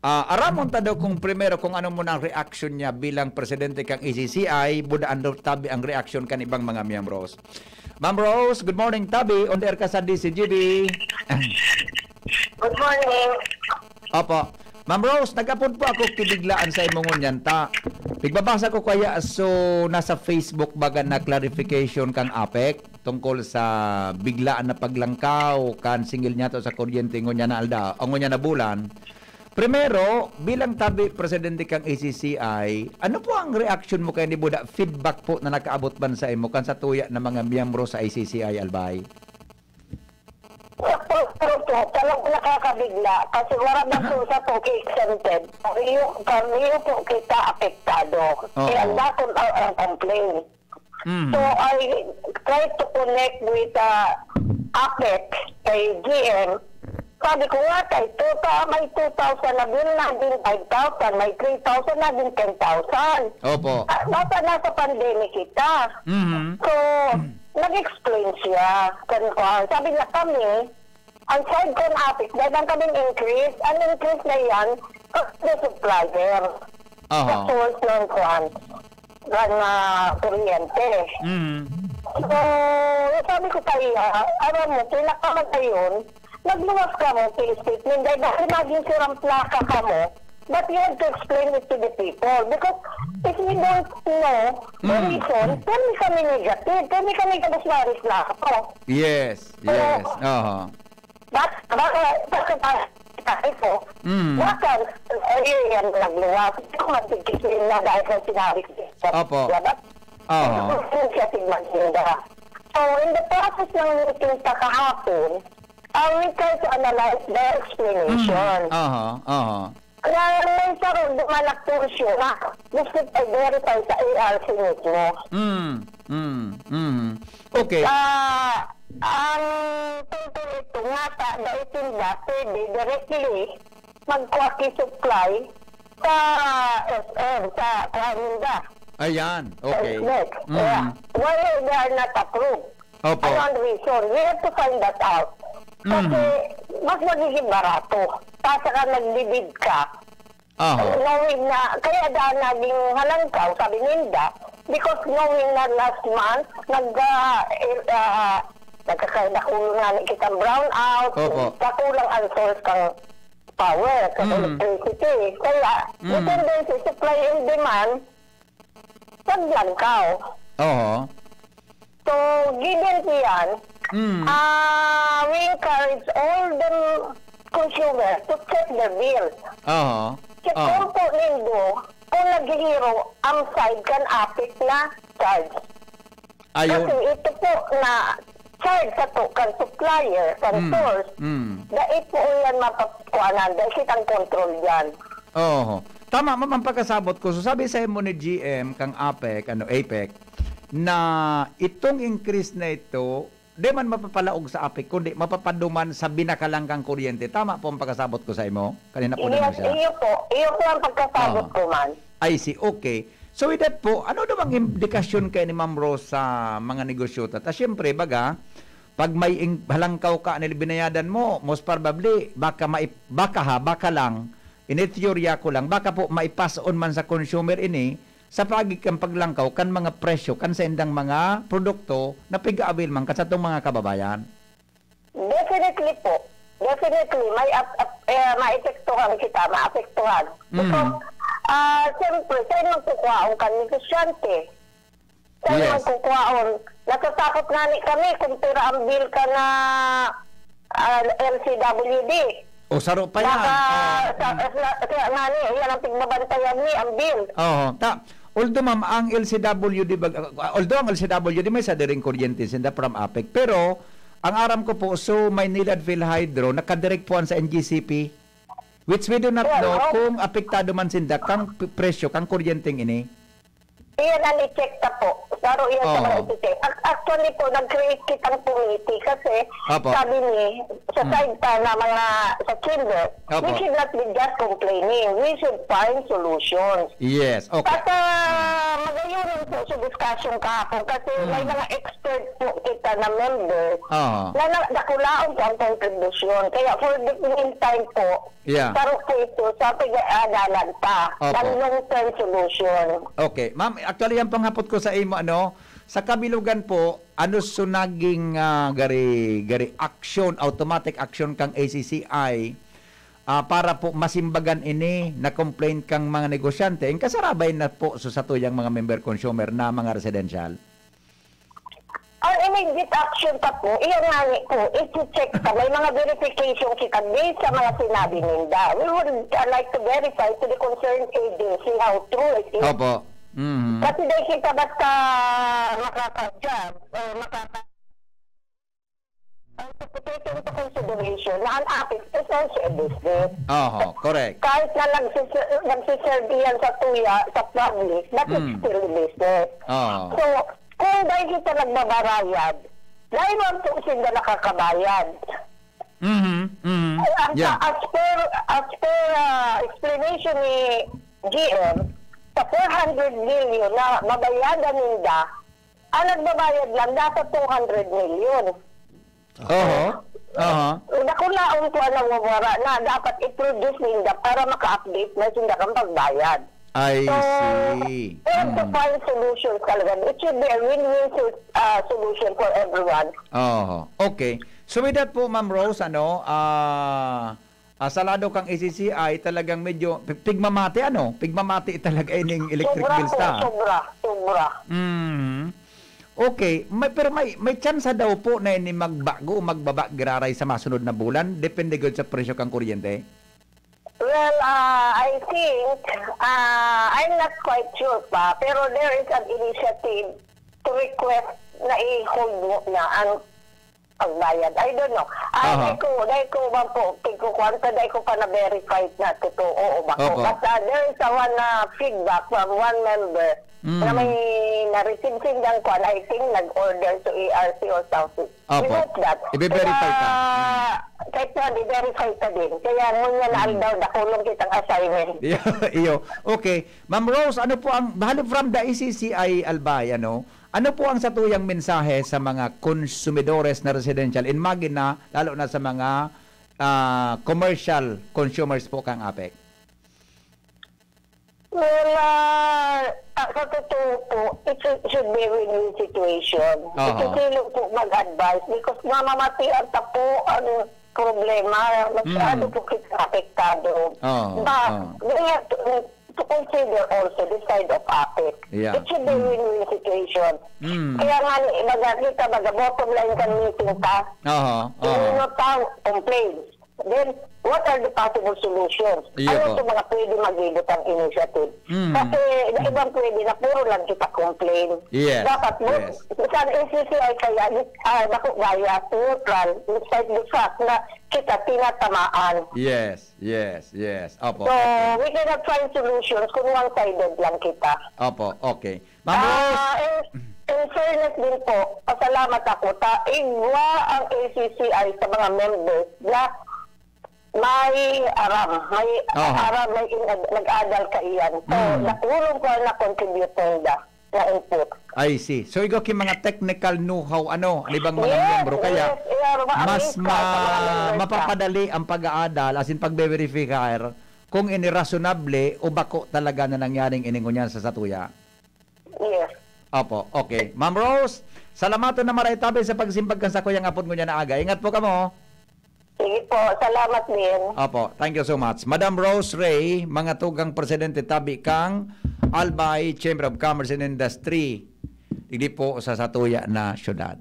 Aramon ta daw kung primero kung ano muna ang reaction niya bilang presidente kang ACCI, budaan daw tabi ang reaction kan ibang mga miyembros. Ma'am Rose, good morning tabi. On the air ka sa DCGB. Good morning. Opo. Ma'am Rose, nag-upload po ako kibiglaan sa imong ngunyan ta. Pigbabasa ko kaya so nasa Facebook baga na clarification kang APEC tungkol sa biglaan na paglangkaw kan singil niya to sa kuryente ngunya na alda o ngunya na bulan. Primero, bilang tabi presidente kang ACCI, ano po ang reaction mo kay ni Buda? Feedback po na nakaabot ban sa imo kan sa tuya ng mga miyembro sa ACCI Albay? Pero talagang nakakabigla kasi marami po sa po exempted. Kami po kita apektado. Kaya dakon ang complaint. So I tried to connect with APEC kay GM. Sabi ko nga tayo, may 2,000 na din, naging 5,000, may 3,000 na din 10,000. Opo. Nasa pandemic kita. So, nag-explain siya. Sabi niya kami, ang side ko na APEC, dahil ang kaming increase, ang increase na yan, the supplier. Sa source ng kuryente. So, sabi ko tayo, alam mo, pinakaman na yun, nagluwas ka mo sa statement dahil naging sirang plaka ka mo, but you have to explain it to the people because if we don't know the reason, then kami negative, then kami kabasmaris na ako. Yes. Bakit tayo po, bakit yan nagluwas? Hindi ko mag-explain na dahil sa sinabi ko. Opo. So, in the process ng meeting sa kahapon, we try to analyze the explanation. Kaya may sarong dumanak po siya na gusto i-verify sa ARC mismo. Okay. Ang tungkol ito nga daitin na pwede directly mag-supply sa SM, sa Kahinda. Ayan, okay. Why they are not approved? Opo. Anong reason? We have to find that out. Kasi mas magiging barato. Kasi ka naglibid ka. Knowing na, kaya dahil naging halangkaw, sabi Ninda, because knowing na last month, nagkakakulong nga kitang brown out, kakulang ang source kang power, kang electricity. Kaya, the tendency, supply and demand, naglangkaw. So, given yan, we encourage all the consumers to check their bill. Check kung po nindo, kung naghihiro ang side kan APEC na charge. Kasi ito po na charge sa to kan supplier, kan source, dahil po yan mapakuanan, dahil kitang control yan. Tama, ma'am, pagkasabot ko. So, sabi sa mo ni GM, kang APEC, APEC, na itong increase na ito, di man mapapalaog sa APEC, kundi mapapaduman sa binakalangkang kuryente. Tama po ang pagkasabot ko sa imo? Kanina po naman siya. Iyo po ang pagkasabot ko man. I see, okay. So with that po, ano daw ang indikasyon kay ni Ma'am Rose sa mga negosyo? At syempre, baga, pag may halangkaw ka na binayadan mo, most probably, baka lang, in-teorya ko lang, baka po maipass on man sa consumer ini, sa pagiging paglangkaw kan mga presyo kan sa indang mga produkto na piga-avail man kan sa itong mga kababayan? Definitely po. Definitely. May maepektuhan kita, maapektuhan. Because, siyempre, sa'yo magkukuhaon kan negosyante. Sa'yo magkukuhaon. Natatakot nga ni kami kung tira ang bill ka na LCWD. Saro pa yan. Kaya nga ni, yan ang pigmabantayan ni ang bill. Although ma'am, ang LCWD, may sa diring kuryente sinda from APEC, pero ang aram ko po, so Maynila PhilHydro, nakadirect po sa NGCP, which we do not know kung apektado man sinda kang presyo, kang kuryenteng ini. Iyan ang i-check na po. Laro iyan sa mga i-check. Actually po, nag-create kitang committee kasi sabi ni, sa side na mga sa children, we should not be just complaining. We should find solutions. Yes, okay. At magayunin po sa discussion kahapon kasi may mga expert po kita na members na nakulaon po ang contribution. Kaya for the meantime po, tarong po ito sa pag-aadalan pa ng long-term solution. Okay. Ma'am, actually yung panghapot ko sa imo, sa kabilugan po, ano sunaging gari action, automatic action kang ACCI para po masimbagan ini na complaint kang mga negosyante ang kasarabay na po sa satuyang mga member consumer na mga residential? Ang immediate action pa po, iyan nga po, i-check pa, may mga verification kita based sa mga sinabi ninda. We would like to verify to the concerned agency how true it is. Opo. Kasi dahil kita basta makaka-job o ang take into consideration na ang APIC is also a business. Correct. Kahit na nagsiserve yan sa tuya, sa public, that is still a business. So, kung dahil kita nagbabarayad, dahil man po sila nakakabayad. As per explanation ni GM, sa 400 million na mabayadan nila, ang nagbabayad lang dapat 200 million. Nakulaon po ang nawawara na dapat i-produce nila para maka-update na sila kang pagbayad. I see. We have to find solutions talaga. It should be a win-win solution for everyone. Okay. So with that po, Ma'am Rose, salado kang ACCI, talagang medyo pigmamati, pigmamati talaga ining electric bills ta. Sobra. Okay, pero may chance daw po na ini magbago o magbaba giraray sa masunod na bulan, depende gud sa presyo kang kuryente. Well, I think I'm not quite sure pa, pero there is an initiative to request na i-hold mo na ang pagbayad. I don't know. Dahil ko ba po, dahil ko pa na-verified na totoo o bako. Basta there is a one feedback from one member na may na-receive silang kwan, I think nag-order to ERC or something. We hope that. I-verify ka. Kahit na, i-verify ka din. Kaya ngunyan daw, nakulong kitang assignment. Iyo. Okay. Ma'am Rose, ano po ang, from the ACCI Albay, ano po ang satuyang mensahe sa mga konsumidores na residential in Magina, lalo na sa mga commercial consumers po kang APEC? Well, sa totoo po, it should be a win-win situation. Ito po mag-advise because mamamatian ta po ang problema. Masyado po kita apektado. But we have to consider also the side of APEC. It should be a win-win situation. Kaya nga, bottom line kan meeting ta, not complaints. Then, what are the possible solutions? Ano itong mga pwede mag-ibot ang initiative? Kasi ibang pwede na puro lang kita complain. Dapat mo, sa ACCI kaya, gaya, neutral, despite the fact na kita tinatamaan. Yes. Opo. So, we cannot find solutions kung one-sided lang kita. Opo, okay. Ma'am Rose, in fairness din po, pasalamat ako, taigwa ang ACCI sa mga members na may aram, may nag-adal ka iyan. So, nakulong ko na contributor na input. I see. So, ikaw mga technical know-how, ibang mga membro, kaya mas mapapadali ang pag-aadal, as in pag-verify kung inirasonable o bako talaga na nangyaring iningunyan sa satuya. Yes. Opo, okay. Ma'am Rose, salamatan na maray tabi sa pagsimpag kan sa kuyang apod mo niya na aga. Ingat po ka mo. Sige po, salamat din. Opo, thank you so much. Madam Rose Ray, mga tugang presidente tabi kang Albay Chamber of Commerce and Industry. Hindi po sa satuya na syudad.